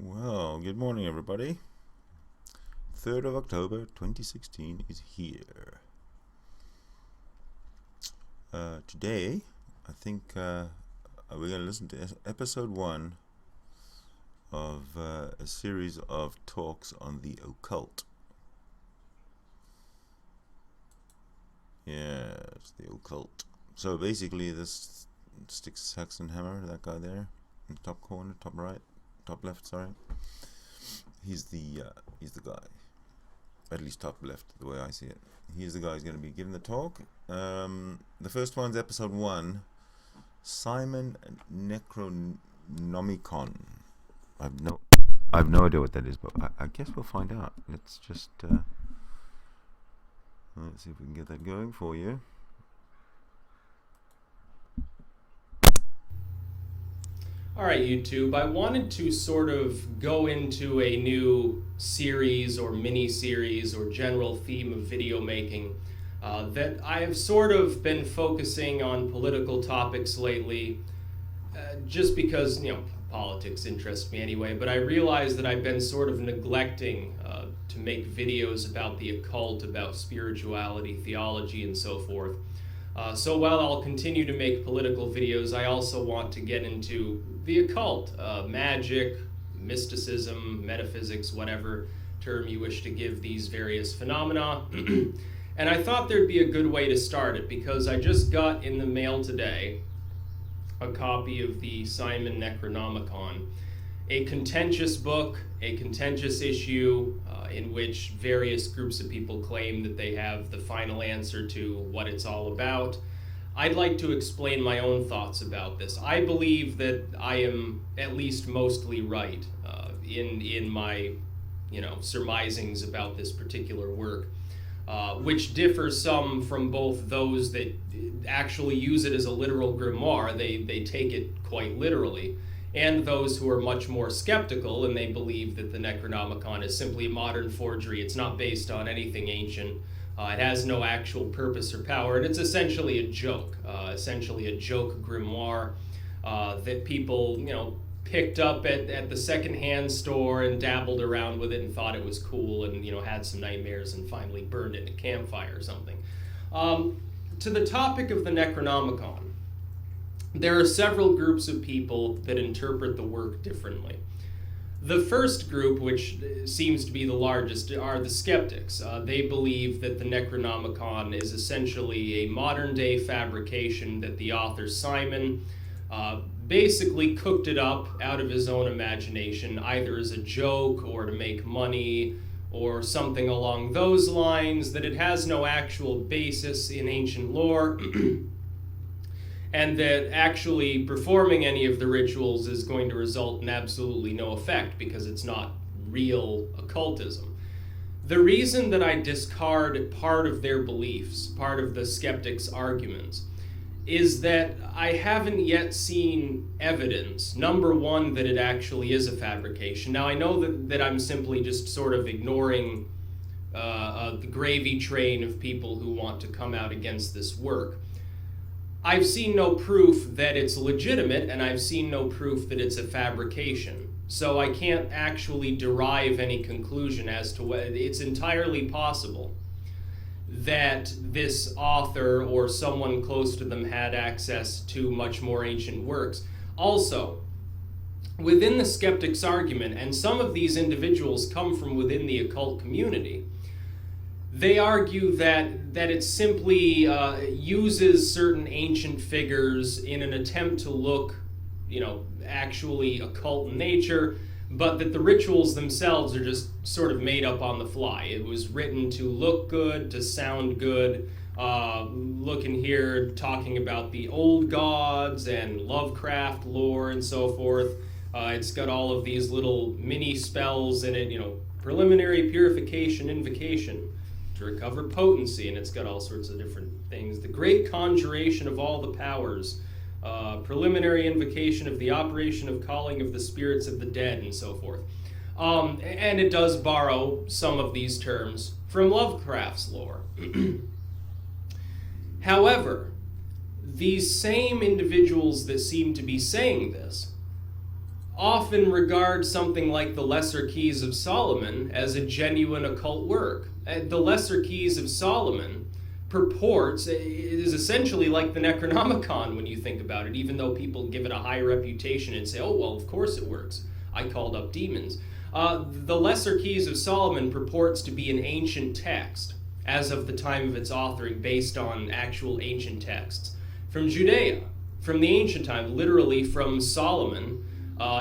Well, good morning, everybody. 3rd of October 2016 is here. Today, I think we're going to listen to episode 1 of a series of talks on the occult. Yes, the occult. So basically, this Sticks, Saxon Hammer, that guy there, in the top corner, top right, top left, sorry. He's the guy, at least top left, the way I see it. He's the guy who's going to be giving the talk. The first one's episode 1, Simon Necronomicon. I've no idea what that is, but I guess we'll find out. Let's just let's see if we can get that going for you. Alright, YouTube, I wanted to sort of go into a new series or mini-series or general theme of video making that I have sort of been focusing on political topics lately just because, politics interest me anyway, but I realize that I've been sort of neglecting to make videos about the occult, about spirituality, theology, and so forth. So while I'll continue to make political videos, I also want to get into the occult, magic, mysticism, metaphysics, whatever term you wish to give these various phenomena. And I thought there'd be a good way to start it because I just got in the mail today a copy of the Simon Necronomicon, a contentious book, a contentious issue in which various groups of people claim that they have the final answer to what it's all about. I'd like to explain my own thoughts about this. I believe that I am at least mostly right in my, surmisings about this particular work, which differ some from both those that actually use it as a literal grimoire, they take it quite literally, and those who are much more skeptical and they believe that the Necronomicon is simply a modern forgery. It's not based on anything ancient. It has no actual purpose or power, and it's essentially a joke grimoire that people, picked up at the secondhand store and dabbled around with it and thought it was cool and, had some nightmares and finally burned it in a campfire or something. To the topic of the Necronomicon, there are several groups of people that interpret the work differently. The first group, which seems to be the largest, are the skeptics. They believe that the Necronomicon is essentially a modern-day fabrication that the author Simon basically cooked it up out of his own imagination, either as a joke or to make money or something along those lines, that it has no actual basis in ancient lore, and that actually performing any of the rituals is going to result in absolutely no effect because it's not real occultism. The reason that I discard part of their beliefs, part of the skeptics' arguments, is that I haven't yet seen evidence, number one, that it actually is a fabrication. Now, I know that I'm simply just sort of ignoring the gravy train of people who want to come out against this work. I've seen no proof that it's legitimate, and I've seen no proof that it's a fabrication. So I can't actually derive any conclusion as to whether it's entirely possible that this author or someone close to them had access to much more ancient works. Also, within the skeptics' argument, and some of these individuals come from within the occult community, they argue that it simply uses certain ancient figures in an attempt to look, actually occult in nature, but that the rituals themselves are just sort of made up on the fly. It was written to look good, to sound good. Looking here, talking about the old gods and Lovecraft lore and so forth. It's got all of these little mini spells in it, preliminary purification, invocation, to recover potency, and it's got all sorts of different things. The great conjuration of all the powers, preliminary invocation of the operation of calling of the spirits of the dead, and so forth. And it does borrow some of these terms from Lovecraft's lore. However, these same individuals that seem to be saying this often regard something like the Lesser Keys of Solomon as a genuine occult work. The Lesser Keys of Solomon purports, it is essentially like the Necronomicon when you think about it, even though people give it a high reputation and say, oh, well, of course it works. I called up demons. The Lesser Keys of Solomon purports to be an ancient text, as of the time of its authoring, based on actual ancient texts from Judea, from the ancient time, literally from Solomon,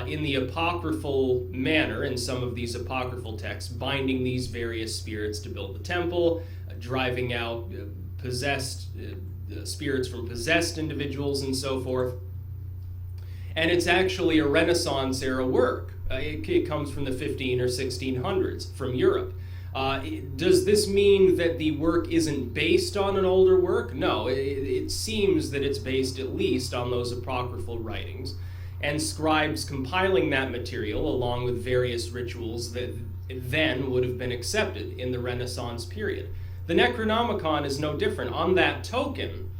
in the apocryphal manner, in some of these apocryphal texts, binding these various spirits to build the temple, driving out possessed spirits from possessed individuals and so forth. And it's actually a Renaissance era work. It comes from the 15 or 1600s from Europe. Does this mean that the work isn't based on an older work? No, it seems that it's based at least on those apocryphal writings, and scribes compiling that material along with various rituals that then would have been accepted in the Renaissance period. The Necronomicon is no different. On that token,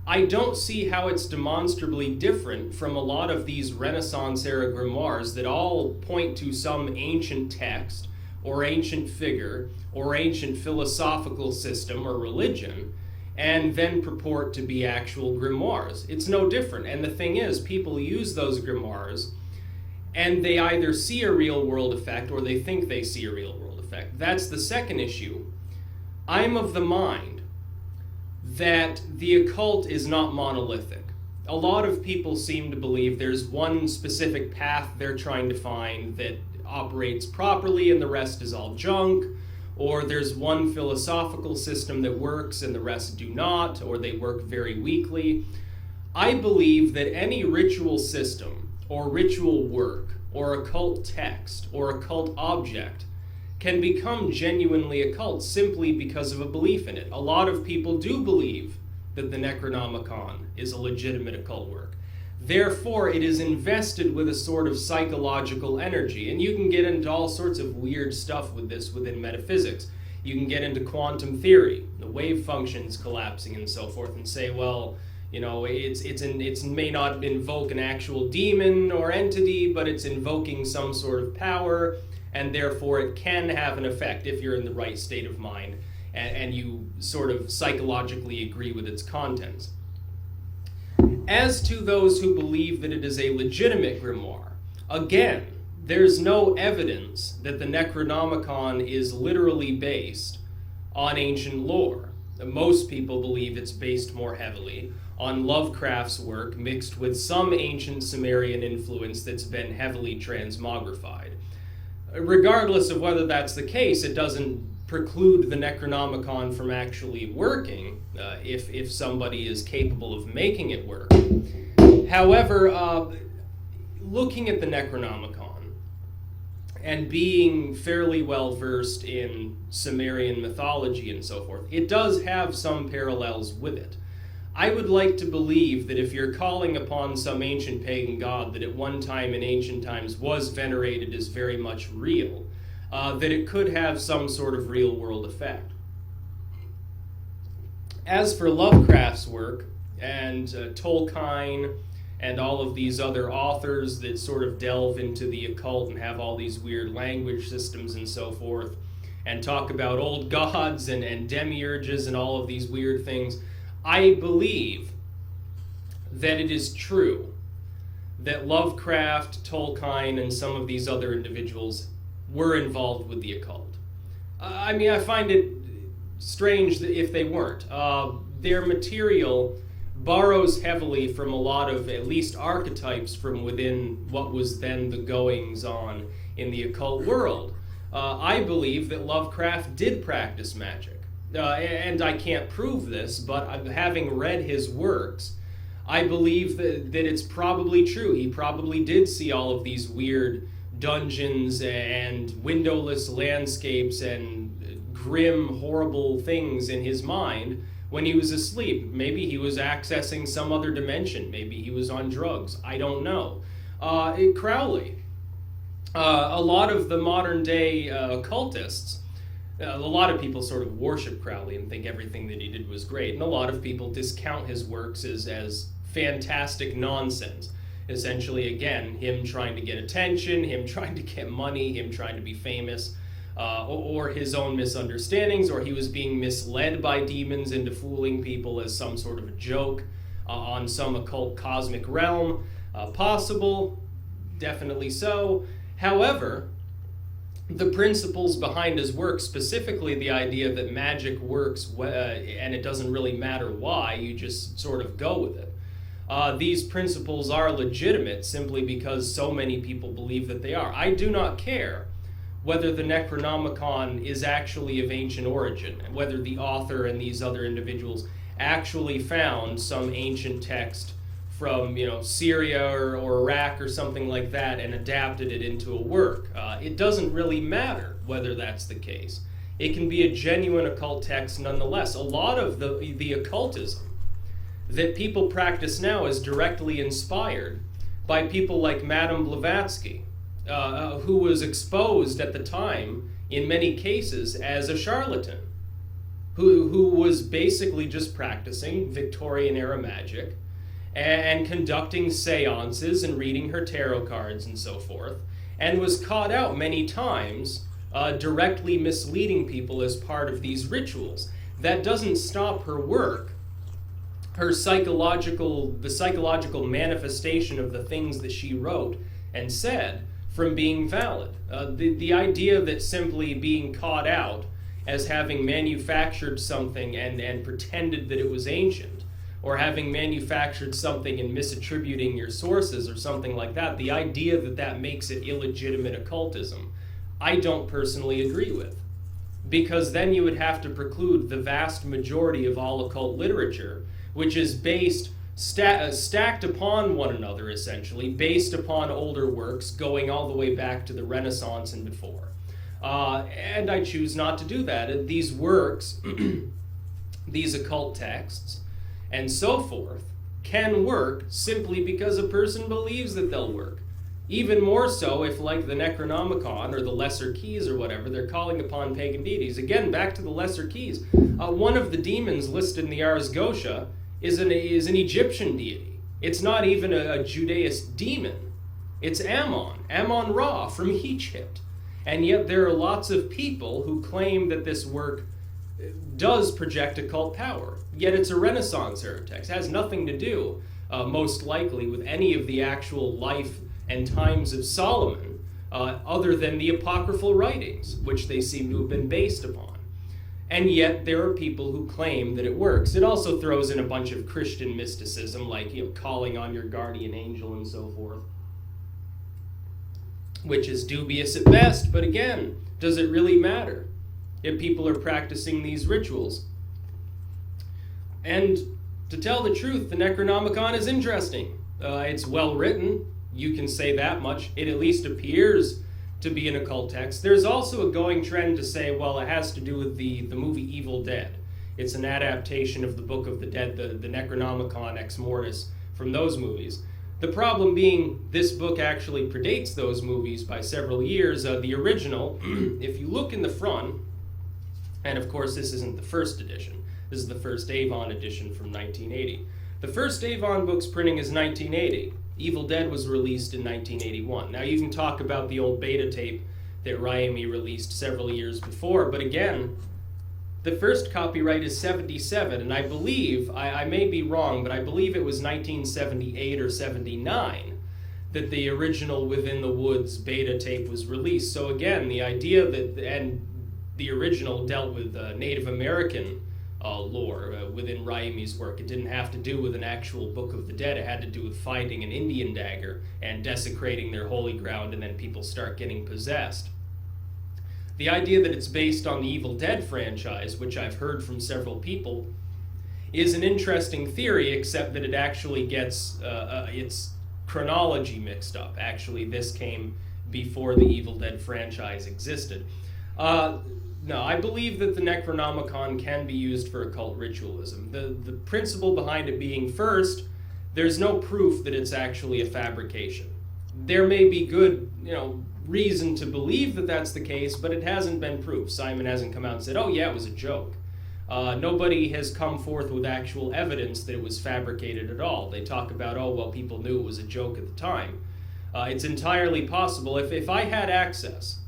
I don't see how it's demonstrably different from a lot of these Renaissance-era grimoires that all point to some ancient text or ancient figure or ancient philosophical system or religion, and then purport to be actual grimoires. It's no different. And the thing is, people use those grimoires and they either see a real-world effect or they think they see a real-world effect. That's the second issue. I'm of the mind that the occult is not monolithic. A lot of people seem to believe there's one specific path they're trying to find that operates properly and the rest is all junk, or there's one philosophical system that works and the rest do not, or they work very weakly. I believe that any ritual system or ritual work or occult text or occult object can become genuinely occult simply because of a belief in it. A lot of people do believe that the Necronomicon is a legitimate occult work. Therefore, it is invested with a sort of psychological energy. And you can get into all sorts of weird stuff with this within metaphysics. You can get into quantum theory, the wave functions collapsing and so forth, and say, well, you know, it may not invoke an actual demon or entity, but it's invoking some sort of power, and therefore it can have an effect if you're in the right state of mind and you sort of psychologically agree with its contents. As to those who believe that it is a legitimate grimoire, again, there's no evidence that the Necronomicon is literally based on ancient lore. Most people believe it's based more heavily on Lovecraft's work mixed with some ancient Sumerian influence that's been heavily transmogrified. Regardless of whether that's the case, it doesn't preclude the Necronomicon from actually working if somebody is capable of making it work. However, looking at the Necronomicon and being fairly well versed in Sumerian mythology and so forth, it does have some parallels with it. I would like to believe that if you're calling upon some ancient pagan god that at one time in ancient times was venerated as very much real, that it could have some sort of real-world effect. As for Lovecraft's work, and Tolkien, and all of these other authors that sort of delve into the occult and have all these weird language systems and so forth, and talk about old gods and demiurges and all of these weird things, I believe that it is true that Lovecraft, Tolkien, and some of these other individuals were involved with the occult. I mean, I find it strange that if they weren't. Their material borrows heavily from a lot of, at least archetypes, from within what was then the goings-on in the occult world. I believe that Lovecraft did practice magic. And I can't prove this, but having read his works, I believe that it's probably true. He probably did see all of these weird dungeons and windowless landscapes and grim, horrible things in his mind when he was asleep. Maybe he was accessing some other dimension. Maybe he was on drugs. I don't know. Crowley. A lot of the modern day occultists, a lot of people sort of worship Crowley and think everything that he did was great, and a lot of people discount his works as fantastic nonsense. Essentially, again, him trying to get attention, him trying to get money, him trying to be famous, or his own misunderstandings, or he was being misled by demons into fooling people as some sort of a joke on some occult cosmic realm. Possible, definitely so. However, the principles behind his work, specifically the idea that magic works and it doesn't really matter why, you just sort of go with it. These principles are legitimate simply because so many people believe that they are. I do not care whether the Necronomicon is actually of ancient origin, and whether the author and these other individuals actually found some ancient text from, Syria or Iraq or something like that and adapted it into a work. It doesn't really matter whether that's the case. It can be a genuine occult text nonetheless. A lot of the occultism that people practice now is directly inspired by people like Madame Blavatsky, who was exposed at the time, in many cases, as a charlatan, who was basically just practicing Victorian-era magic and conducting seances and reading her tarot cards and so forth, and was caught out many times directly misleading people as part of these rituals. That doesn't stop her work, the psychological manifestation of the things that she wrote and said, from being valid. The idea that simply being caught out as having manufactured something and pretended that it was ancient, or having manufactured something and misattributing your sources or something like that, the idea that that makes it illegitimate occultism, I don't personally agree with. Because then you would have to preclude the vast majority of all occult literature, which is based, stacked upon one another, essentially, based upon older works going all the way back to the Renaissance and before. And I choose not to do that. These works, these occult texts, and so forth, can work simply because a person believes that they'll work. Even more so if, like the Necronomicon or the Lesser Keys or whatever, they're calling upon pagan deities. Again, back to the Lesser Keys. One of the demons listed in the Ars Goetia is an Egyptian deity. It's not even a Judaist demon. It's Ammon Ra from Egypt. And yet there are lots of people who claim that this work does project occult power. Yet it's a Renaissance-era text. It has nothing to do, most likely, with any of the actual life and times of Solomon, other than the apocryphal writings, which they seem to have been based upon. And yet there are people who claim that it works. It also throws in a bunch of Christian mysticism, like calling on your guardian angel and so forth, which is dubious at best. But again, does it really matter if people are practicing these rituals? And to tell the truth, the Necronomicon is interesting. It's well written. You can say that much. It at least appears to be an occult text. There's also a going trend to say, well, it has to do with the movie Evil Dead. It's an adaptation of the Book of the Dead, the Necronomicon Ex Mortis from those movies. The problem being, this book actually predates those movies by several years. The original, if you look in the front, and of course this isn't the first edition, this is the first Avon edition from 1980. The first Avon book's printing is 1980. Evil Dead was released in 1981. Now you can talk about the old beta tape that Raimi released several years before, but again, the first copyright is 77, and I believe, I may be wrong, but I believe it was 1978 or 79 that the original Within the Woods beta tape was released. So again, the idea that, and the original dealt with Native American lore within Raimi's work. It didn't have to do with an actual Book of the Dead. It had to do with finding an Indian dagger and desecrating their holy ground, and then people start getting possessed. The idea that it's based on the Evil Dead franchise, which I've heard from several people, is an interesting theory, except that it actually gets its chronology mixed up. Actually, this came before the Evil Dead franchise existed. No, I believe that the Necronomicon can be used for occult ritualism. The principle behind it being, first, there's no proof that it's actually a fabrication. There may be good, reason to believe that that's the case, but it hasn't been proved. Simon hasn't come out and said, oh yeah, it was a joke. Nobody has come forth with actual evidence that it was fabricated at all. They talk about, oh, well, people knew it was a joke at the time. It's entirely possible. If I had access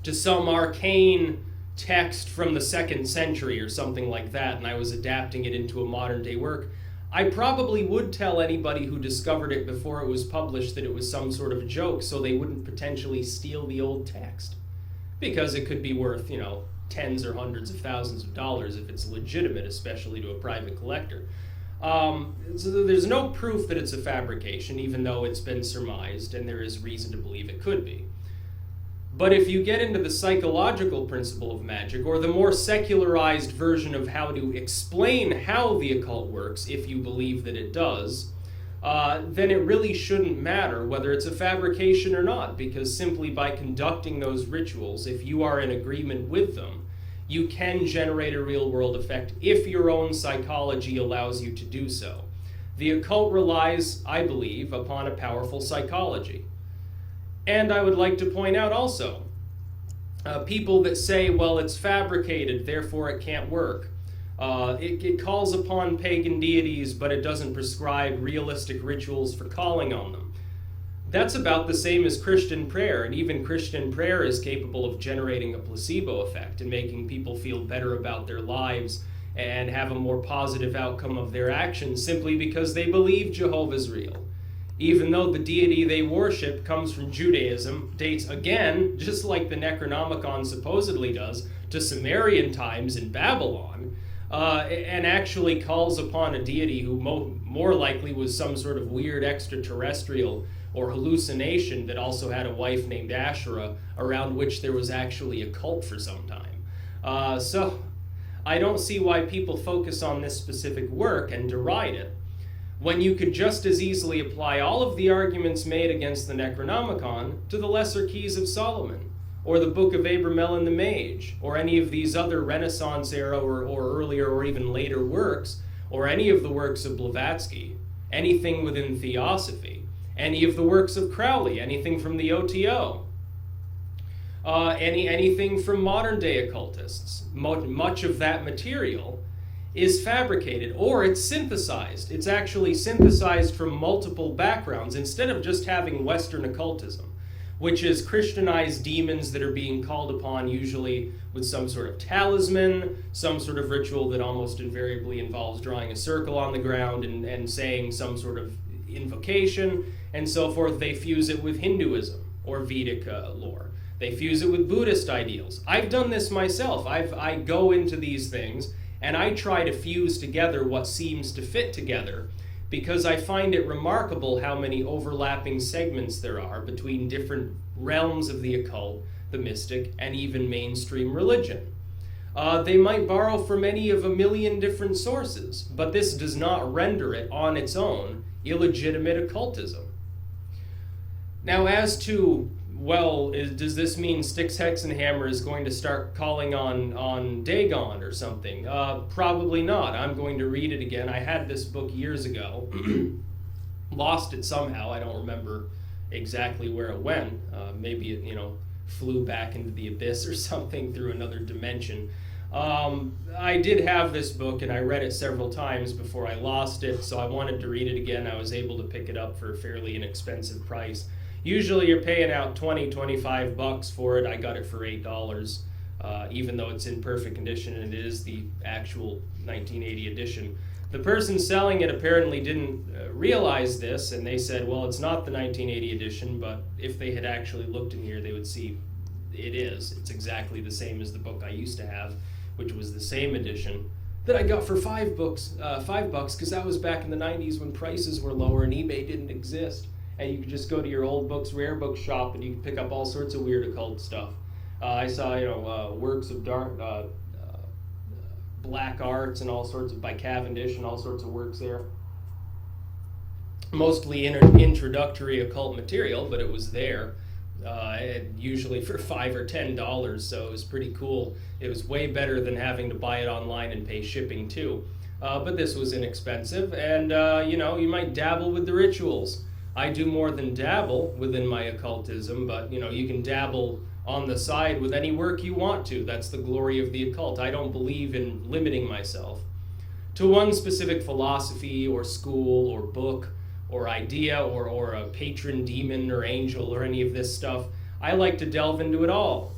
to some arcane text from the 2nd century or something like that, and I was adapting it into a modern day work, I probably would tell anybody who discovered it before it was published that it was some sort of joke, so they wouldn't potentially steal the old text. Because it could be worth, tens or hundreds of thousands of dollars if it's legitimate, especially to a private collector. So there's no proof that it's a fabrication, even though it's been surmised, and there is reason to believe it could be. But if you get into the psychological principle of magic, or the more secularized version of how to explain how the occult works, if you believe that it does, then it really shouldn't matter whether it's a fabrication or not, because simply by conducting those rituals, if you are in agreement with them, you can generate a real-world effect if your own psychology allows you to do so. The occult relies, I believe, upon a powerful psychology. And I would like to point out also, people that say, well, it's fabricated, therefore it can't work. It calls upon pagan deities, but it doesn't prescribe realistic rituals for calling on them. That's about the same as Christian prayer, and even Christian prayer is capable of generating a placebo effect and making people feel better about their lives and have a more positive outcome of their actions simply because they believe Jehovah's real. Even though the deity they worship comes from Judaism, dates again, just like the Necronomicon supposedly does, to Sumerian times in Babylon, and actually calls upon a deity who more likely was some sort of weird extraterrestrial or hallucination that also had a wife named Asherah, around which there was actually a cult for some time. So I don't see why people focus on this specific work and deride it, when you could just as easily apply all of the arguments made against the Necronomicon to the Lesser Keys of Solomon, or the Book of Abramelin the Mage, or any of these other Renaissance era or earlier or even later works, or any of the works of Blavatsky, anything within Theosophy, any of the works of Crowley, anything from the OTO, anything from modern day occultists. Much of that material is fabricated, or it's synthesized. It's actually synthesized from multiple backgrounds instead of just having Western occultism, which is Christianized demons that are being called upon usually with some sort of talisman, some sort of ritual that almost invariably involves drawing a circle on the ground and saying some sort of invocation and so forth. They fuse it with Hinduism or Vedic lore. They fuse it with Buddhist ideals. I've done this myself. I go into these things and I try to fuse together what seems to fit together, because I find it remarkable how many overlapping segments there are between different realms of the occult, the mystic, and even mainstream religion. They might borrow from any of a million different sources, but this does not render it on its own illegitimate occultism. Now, as to, well, does this mean Styx Hexenhammer is going to start calling on Dagon or something? Probably not. I'm going to read it again. I had this book years ago. Lost it somehow. I don't remember exactly where it went. Maybe it, flew back into the abyss or something through another dimension. I did have this book, and I read it several times before I lost it, so I wanted to read it again. I was able to pick it up for a fairly inexpensive price. Usually you're paying out $20-25 for it. I got it for $8, even though it's in perfect condition and it is the actual 1980 edition. The person selling it apparently didn't realize this, and they said, well, it's not the 1980 edition, but if they had actually looked in here, they would see it is. It's exactly the same as the book I used to have, which was the same edition that I got for $5, because that was back in the 90s when prices were lower and eBay didn't exist. And you could just go to your old books, rare book shop, and you could pick up all sorts of weird occult stuff. I saw, works of black arts and all sorts of, by Cavendish and all sorts of works there. Mostly introductory occult material, but it was there. Usually for $5 or $10, so it was pretty cool. It was way better than having to buy it online and pay shipping too. But this was inexpensive, and you might dabble with the rituals. I do more than dabble within my occultism, but you can dabble on the side with any work you want to. That's the glory of the occult. I don't believe in limiting myself to one specific philosophy or school or book or idea or a patron demon or angel or any of this stuff. I like to delve into it all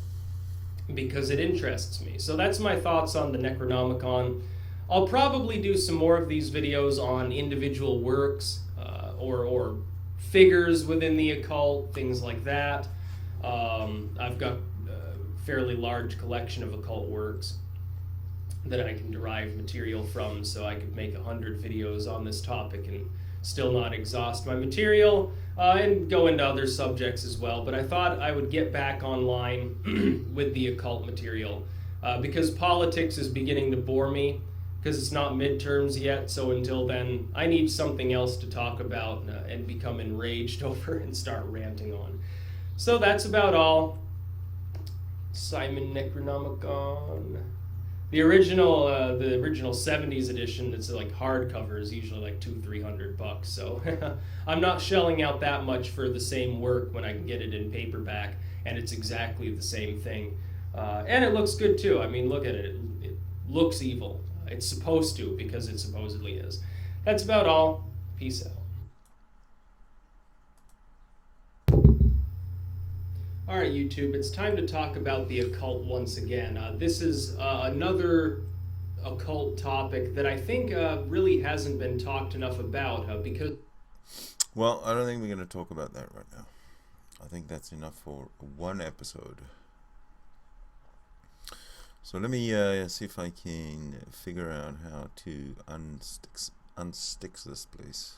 because it interests me. So that's my thoughts on the Necronomicon. I'll probably do some more of these videos on individual works or figures within the occult, things like that. I've got a fairly large collection of occult works that I can derive material from, so I could make 100 videos on this topic and still not exhaust my material, and go into other subjects as well. But I thought I would get back online with the occult material because politics is beginning to bore me, because it's not midterms yet. So until then, I need something else to talk about and become enraged over and start ranting on. So that's about all. Simon Necronomicon. The original 70s edition, it's like hardcover, is usually like $200-300. So I'm not shelling out that much for the same work when I can get it in paperback, and it's exactly the same thing. And it looks good too. I mean, look at it. It looks evil. It's supposed to, because it supposedly is. That's about all. Peace out. Alright, YouTube, it's time to talk about the occult once again. This is another occult topic that I think really hasn't been talked enough about because... Well, I don't think we're going to talk about that right now. I think that's enough for one episode. So let me see if I can figure out how to unsticks this place.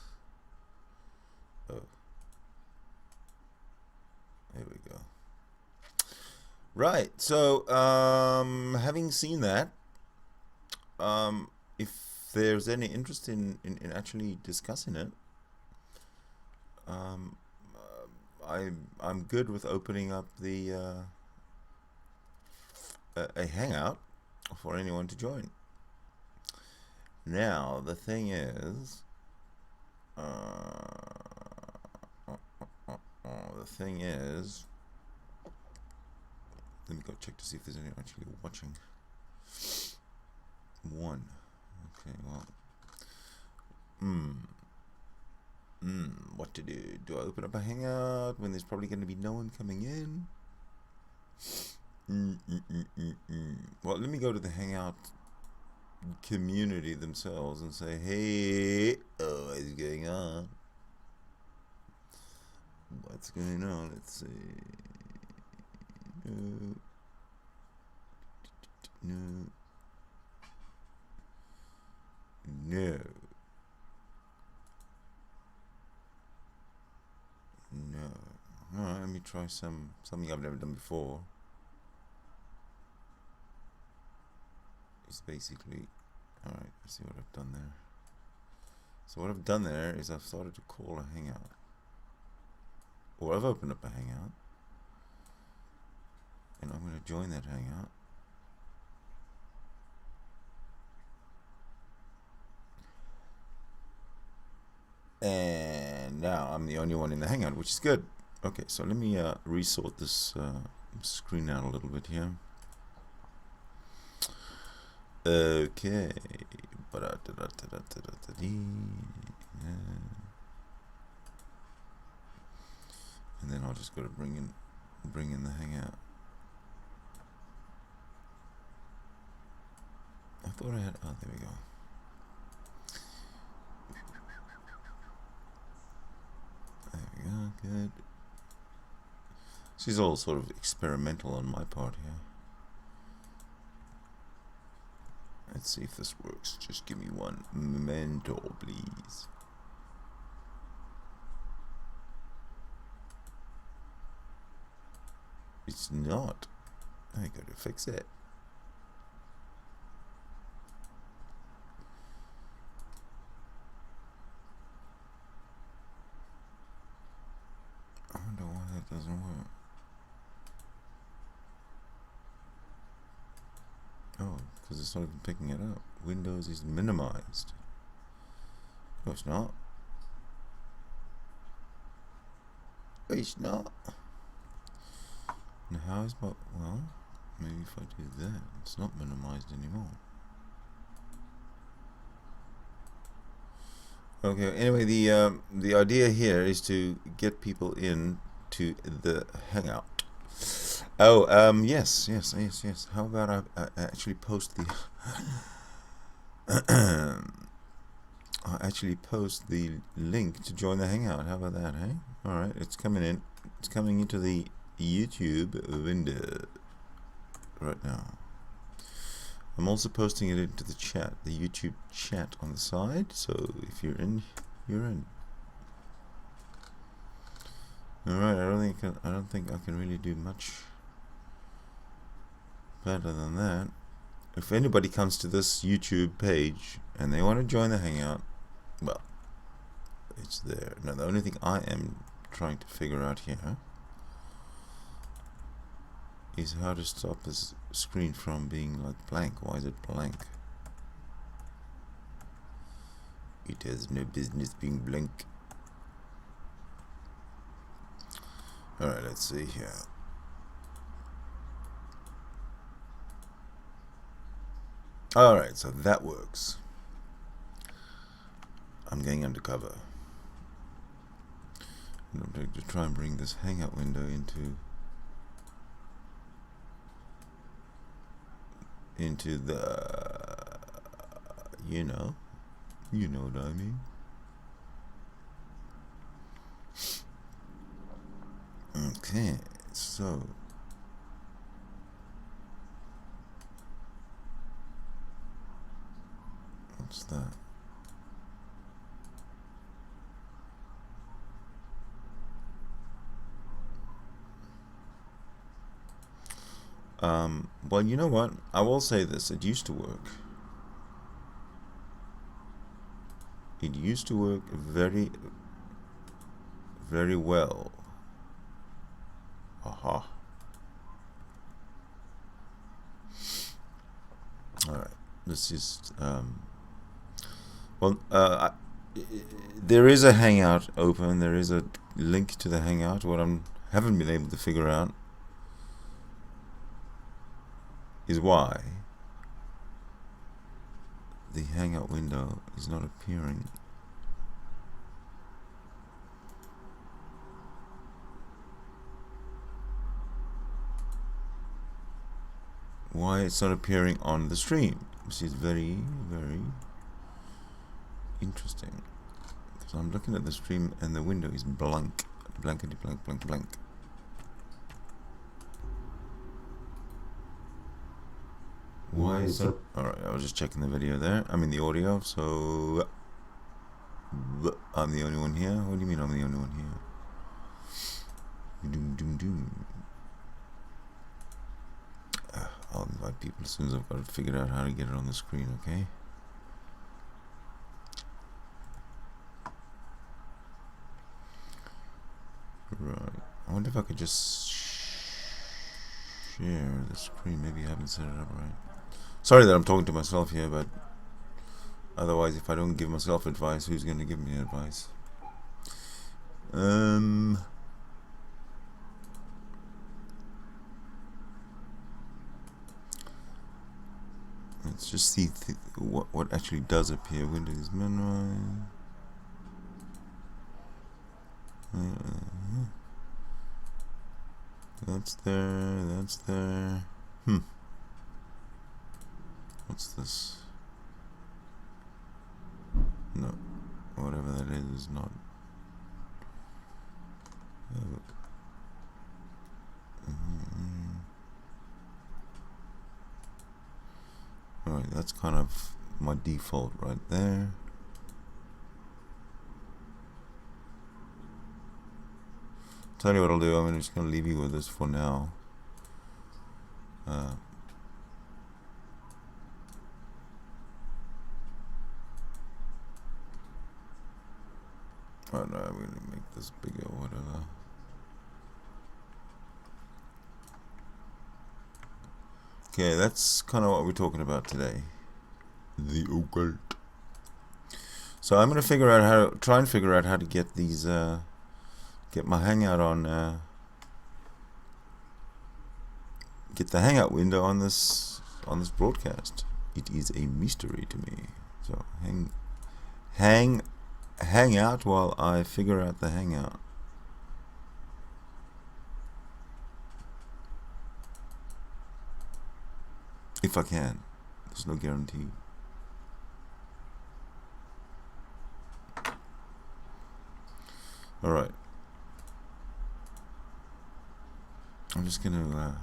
Oh. There we go. Right, so having seen that, if there's any interest in actually discussing it, I'm good with opening up the a hangout for anyone to join. Now the thing is, let me go check to see if there's anyone actually watching. One. Okay, well. What to do? Do I open up a hangout when there's probably going to be no one coming in? Well, let me go to the hangout community themselves and say, hey, what is going on? What's going on? Let's see. No. Alright, let me try something I've never done before. It's basically, alright, let's see what I've done there. So what I've done there is I've started to call a hangout. Or I've opened up a hangout. And I'm going to join that hangout. And now I'm the only one in the hangout, which is good. Okay, so let me resort this screen out a little bit here. Okay. And then I'll just go to bring in the hangout. I thought I had, oh, there we go. There we go, good. This is all sort of experimental on my part here. Let's see if this works. Just give me one memento, please. It's not. I gotta fix it. I wonder why that doesn't work. Oh, because it's not even picking it up. Windows is minimized. No, it's not. It's not. And how is my, well, maybe if I do that, it's not minimized anymore. Okay, anyway, the idea here is to get people in to the Hangout. Oh, yes. How about I actually post the I actually post the link to join the Hangout. How about that, hey? All right, it's coming in. It's coming into the YouTube window right now. I'm also posting it into the chat, the YouTube chat on the side. So if you're in, you're in. All right. I don't think I can really do much better than that. If anybody comes to this YouTube page and they want to join the Hangout, well, it's there. Now, the only thing I am trying to figure out here is how to stop this screen from being like blank. Why is it blank? It has no business being blank. Alright, let's see here. Alright, so that works. I'm going undercover. And I'm going to try and bring this Hangout window into the, you know what I mean. Okay, so what's that? Well, you know what? I will say this. It used to work. It used to work very, very well. Aha. Alright. This is, there is a Hangout open. There is a link to the Hangout. What I haven't been able to figure out is why the Hangout window is not appearing. Why it's not appearing on the stream, which is very, very interesting. Because I'm looking at the stream and the window is blank, blankety blank, blank, blank. Why is that? Alright, I was just checking the video there. I mean the audio, so I'm the only one here. What do you mean I'm the only one here? Doom, doom, doom. I'll invite people as soon as I've got it figured out how to get it on the screen, okay? Right. I wonder if I could just share the screen. Maybe I haven't set it up right. Sorry that I'm talking to myself here, but otherwise, if I don't give myself advice, who's going to give me advice? Let's just see what actually does appear. Windows minimize. That's there. That's there. What's this? No, whatever that is not. Alright, that's kind of my default right there. Tell you what I'll do, I'm just going to leave you with this for now. Oh no, I'm going to make this bigger, whatever. Okay, that's kind of what we're talking about today. The occult. So I'm going to try and figure out how to get these, get my Hangout on get the hangout window on this broadcast. It is a mystery to me. So hang out while I figure out the hangout. If I can. There's no guarantee. Alright. I'm just gonna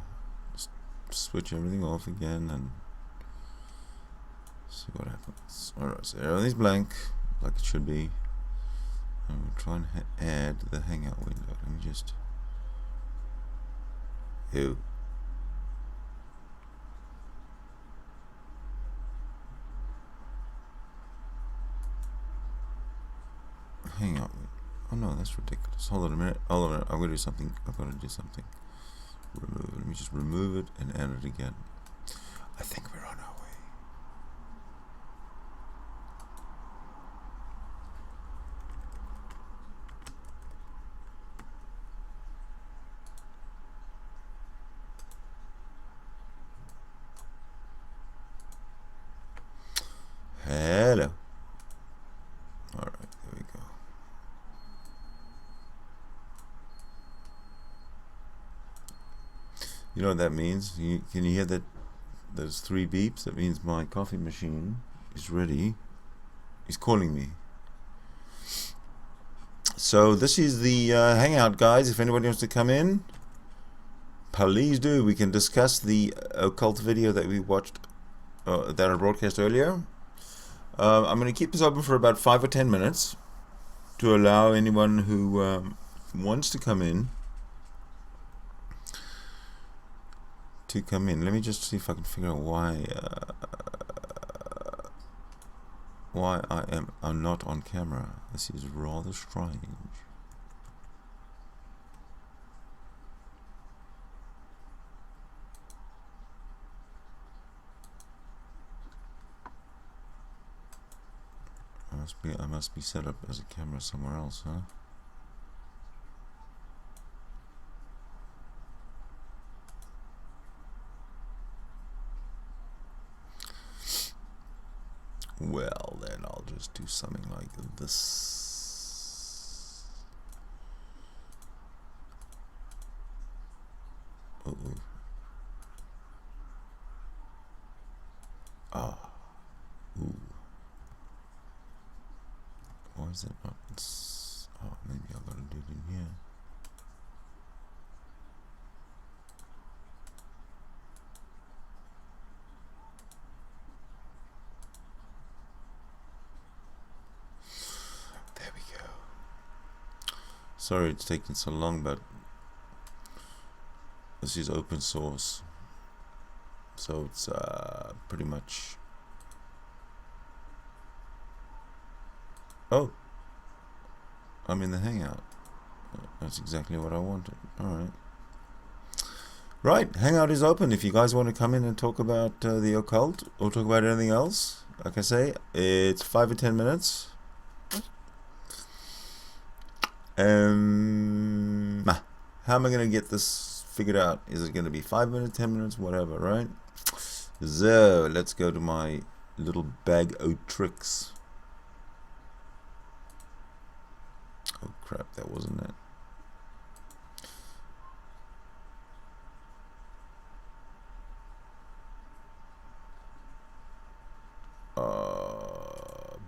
switch everything off again and see what happens. Alright, so everything's blank, like it should be. And we'll try and add the hangout window. Let me just... Ew. Hangout. Oh no, that's ridiculous. Hold on a minute. Hold on a minute. I'm gonna do something. I've got to do something. Remove it. Let me just remove it and add it again. I think we're on our way. Hello. Alright, there we go. You know what that means? Can you hear that? Those 3 beeps? That means my coffee machine is ready. He's calling me. So this is the hangout, guys. If anybody wants to come in, please do. We can discuss the occult video that we watched, that I broadcast earlier. I'm going to keep this open for about 5 or 10 minutes to allow anyone who wants to come in to come in. Let me just see if I can figure out why I'm not on camera. This is rather strange. I must be set up as a camera somewhere else, huh? Well, then I'll just do something like this. Uh-oh. Ah. Ooh. Why is it not? Oh, maybe I gotta do it in here. There we go. Sorry it's taking so long, but this is open source, so it's pretty much. Oh, I'm in the hangout. That's exactly what I wanted. Alright. Right, hangout is open. If you guys want to come in and talk about the occult or talk about anything else, like I say, it's 5 or 10 minutes. How am I going to get this figured out? Is it going to be 5 minutes, 10 minutes, whatever, right? So, let's go to my little bag of tricks. Oh crap, that wasn't it.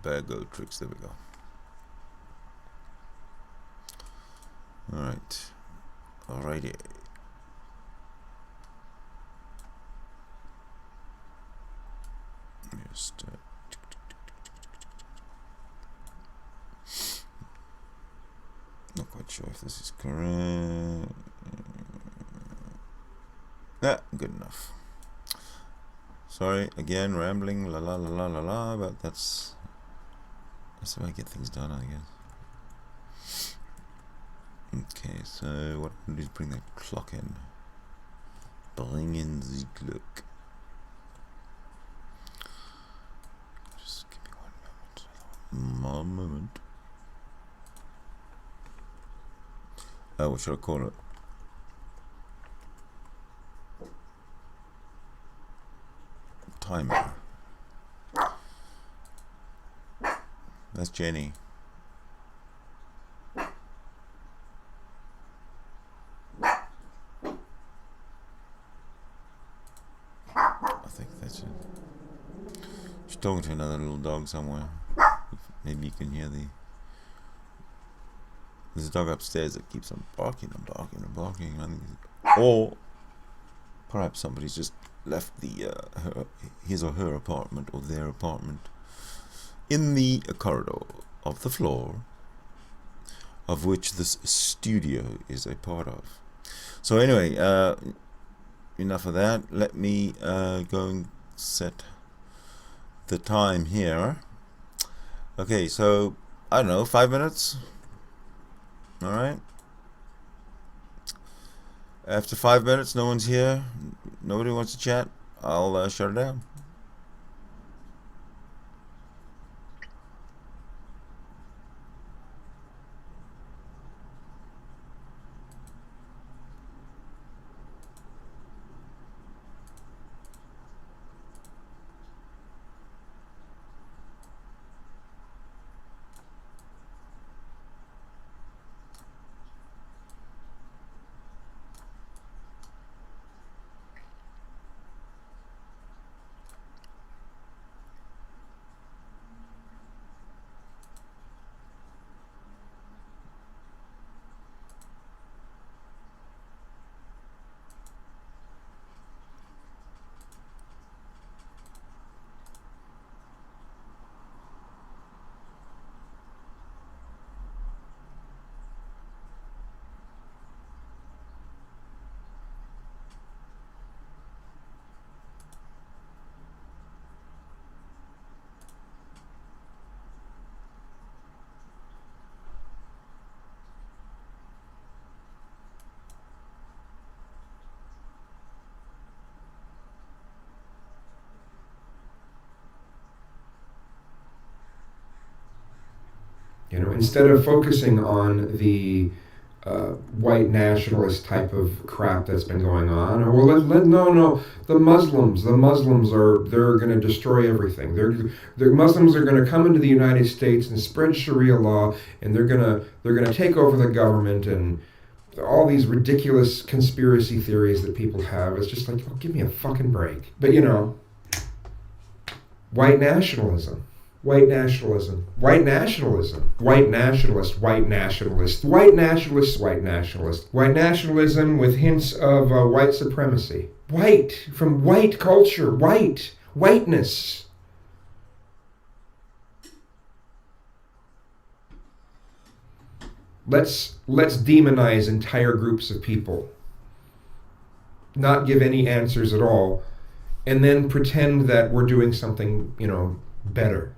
Bag of tricks, there we go. Alright. Alrighty. Just not quite sure if this is correct. Yeah, good enough. Sorry, again, rambling, la la la la la la, but that's how I get things done, I guess. Okay, so what I'm going to do is bring that clock in. Bring in the clock. Just give me 1 moment. 1 moment. What should I call it? timer. That's Jenny. I think that's it. She's talking to another little dog somewhere. Maybe you can hear there's a dog upstairs that keeps on barking and barking and barking. Or perhaps somebody's just left his or her apartment or their apartment in the corridor of the floor of which this studio is a part of. So anyway, enough of that. Let me go and set the time here. Okay, so I don't know, 5 minutes. All right. After 5 minutes, no one's here. Nobody wants to chat. I'll shut it down. You know, instead of focusing on the white nationalist type of crap that's been going on, or well, no, the Muslims they're going to destroy everything. The Muslims are going to come into the United States and spread Sharia law, and they're going to take over the government, and all these ridiculous conspiracy theories that people have. It's just like, oh, give me a fucking break. But you know, white nationalism. White nationalism, white nationalism, white nationalist, white nationalist, white nationalist, white nationalist, white nationalism with hints of white supremacy. White, from white culture, whiteness. Let's demonize entire groups of people, not give any answers at all, and then pretend that we're doing something, you know, better.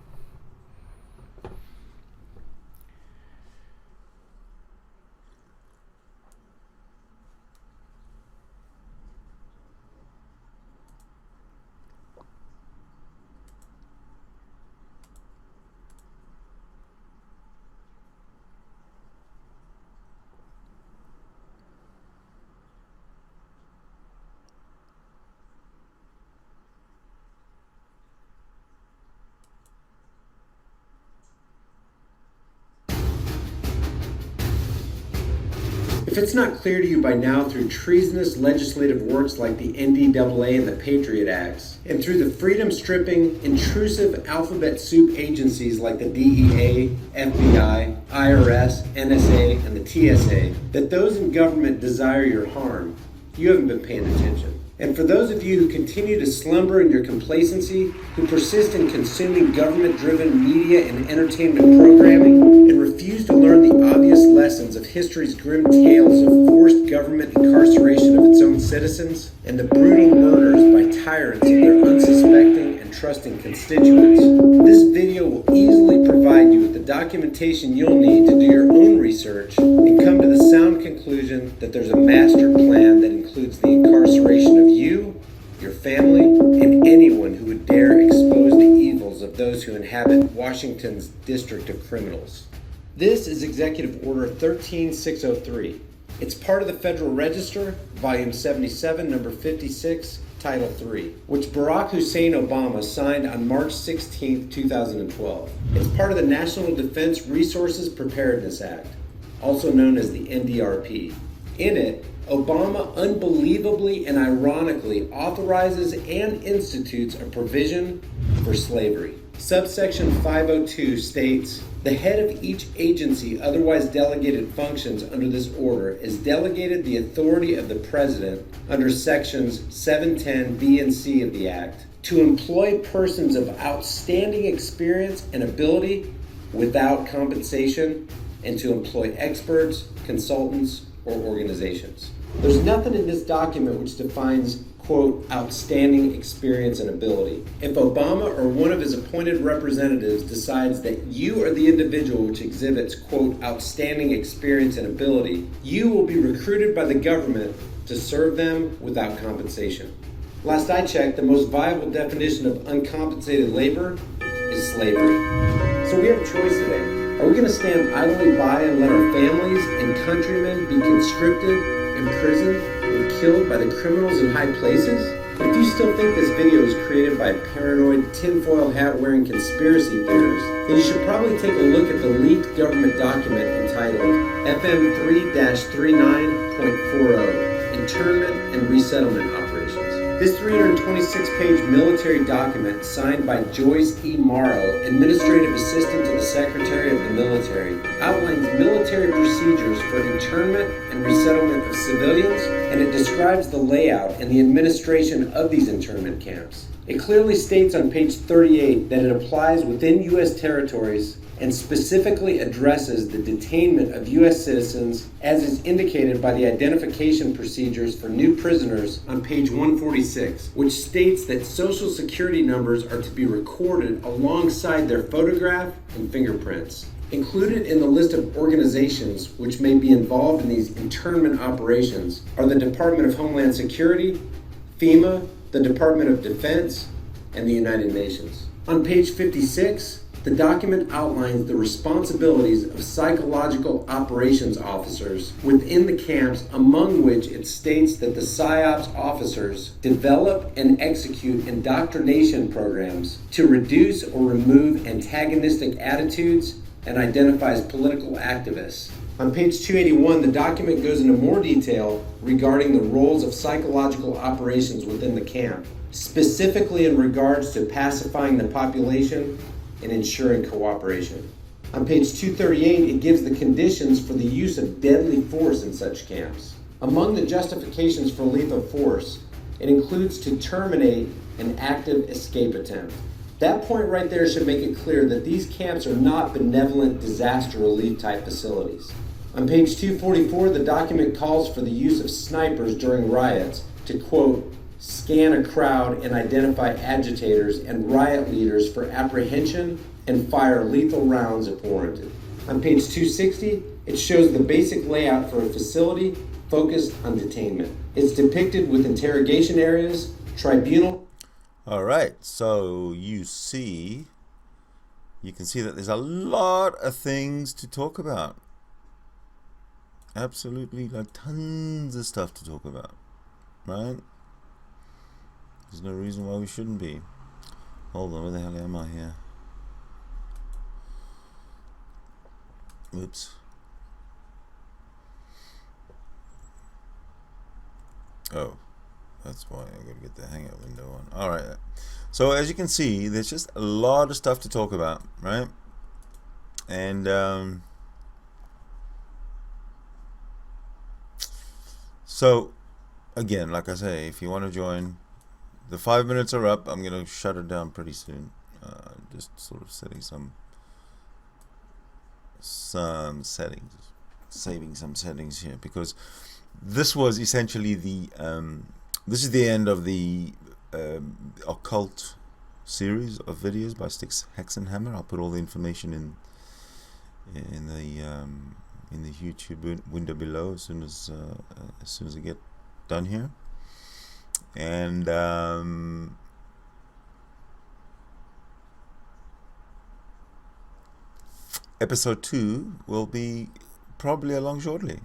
If it's not clear to you by now through treasonous legislative works like the NDAA and the Patriot Acts, and through the freedom-stripping, intrusive alphabet soup agencies like the DEA, FBI, IRS, NSA, and the TSA, that those in government desire your harm, you haven't been paying attention. And for those of you who continue to slumber in your complacency, who persist in consuming government-driven media and entertainment programming, and refuse to learn the obvious lessons of history's grim tales of forced government incarceration of its own citizens, and the brutal murders by tyrants of their unsuspecting and trusting constituents, this video will easily provide you with the documentation you'll need to do your own research and come to the sound conclusion that there's a master plan that includes the incarceration of you, your family, and anyone who would dare expose the evils of those who inhabit Washington's District of Criminals. This is Executive Order 13603. It's part of the Federal Register, Volume 77, Number 56, Title III, which Barack Hussein Obama signed on March 16, 2012. It's part of the National Defense Resources Preparedness Act, also known as the NDRP. In it, Obama unbelievably and ironically authorizes and institutes a provision for slavery. Subsection 502 states, "The head of each agency otherwise delegated functions under this order is delegated the authority of the President under sections 710 B and C of the Act to employ persons of outstanding experience and ability without compensation and to employ experts, consultants, or organizations." There's nothing in this document which defines, quote, outstanding experience and ability. If Obama or one of his appointed representatives decides that you are the individual which exhibits, quote, outstanding experience and ability, you will be recruited by the government to serve them without compensation. Last I checked, the most viable definition of uncompensated labor is slavery. So we have a choice today. Are we going to stand idly by and let our families and countrymen be conscripted, imprisoned, and killed by the criminals in high places? But if you still think this video is created by paranoid, tinfoil hat-wearing conspiracy theorists, then you should probably take a look at the leaked government document entitled FM 3-39.40, Internment and Resettlement Operations. This 326-page military document, signed by Joyce E. Morrow, Administrative Assistant to the Secretary of the Military, outlines military procedures for internment and resettlement of civilians, and it describes the layout and the administration of these internment camps. It clearly states on page 38 that it applies within U.S. territories and specifically addresses the detainment of U.S. citizens as is indicated by the identification procedures for new prisoners on page 146, which states that social security numbers are to be recorded alongside their photograph and fingerprints. Included in the list of organizations which may be involved in these internment operations are the Department of Homeland Security, FEMA, the Department of Defense, and the United Nations. On page 56, the document outlines the responsibilities of psychological operations officers within the camps, among which it states that the PSYOPs officers develop and execute indoctrination programs to reduce or remove antagonistic attitudes and identifies political activists. On page 281, the document goes into more detail regarding the roles of psychological operations within the camp, specifically in regards to pacifying the population and ensuring cooperation. On page 238, it gives the conditions for the use of deadly force in such camps. Among the justifications for lethal force, it includes to terminate an active escape attempt. That point right there should make it clear that these camps are not benevolent disaster relief type facilities. On page 244, the document calls for the use of snipers during riots to, quote, scan a crowd and identify agitators and riot leaders for apprehension and fire lethal rounds if warranted. On page 260, it shows the basic layout for a facility focused on detainment. It's depicted with interrogation areas, tribunal. All right, so you can see that there's a lot of things to talk about. Absolutely, like tons of stuff to talk about, right? There's no reason why we shouldn't be. Hold on, where the hell am I here? Oops. Oh, that's why I gotta get the hangout window on. Alright. So as you can see, there's just a lot of stuff to talk about, right? And so again, like I say, if you want to join, the 5 minutes are up. I'm gonna shut it down pretty soon. Just sort of setting some settings, saving some settings here, because this was essentially the this is the end of the Occult series of videos by Styx Hexenhammer. I'll put all the information in the YouTube window below as soon as I get done here. And episode 2 will be probably along shortly.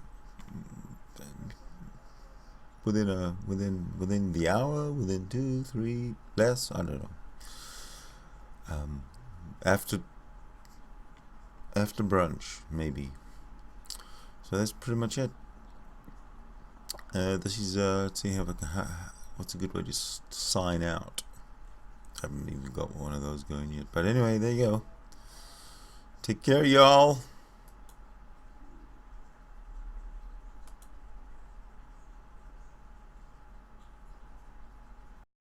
within the hour, within 2, 3, less. I don't know. After brunch, maybe. So that's pretty much it. This is let's see, what's a good way to sign out? I haven't even got one of those going yet. But anyway, there you go. Take care, y'all.